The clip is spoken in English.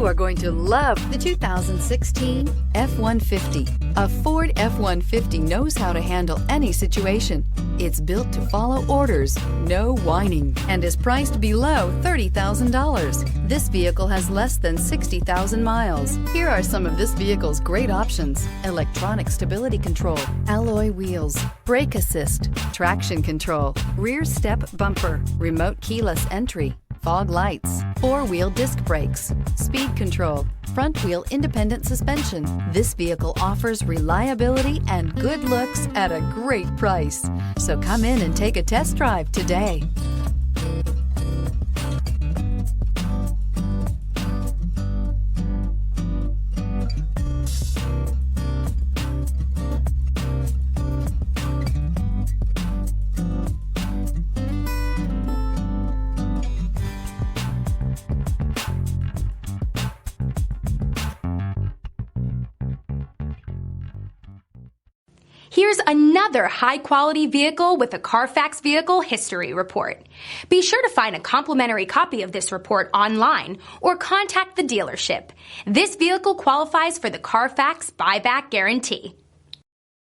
You are going to love the 2016 F-150. A Ford F-150 knows how to handle any situation. It's built to follow orders, no whining, and is priced below $30,000. This vehicle has less than 60,000 miles. Here are some of this vehicle's great options: electronic stability control, alloy wheels, brake assist, traction control, rear step bumper, remote keyless entry, fog lights, four-wheel disc brakes, speed control, front-wheel independent suspension. This vehicle offers reliability and good looks at a great price. So come in and take a test drive today. Here's another high-quality vehicle with a CARFAX Vehicle History Report. Be sure to find a complimentary copy of this report online or contact the dealership. This vehicle qualifies for the CARFAX Buyback Guarantee.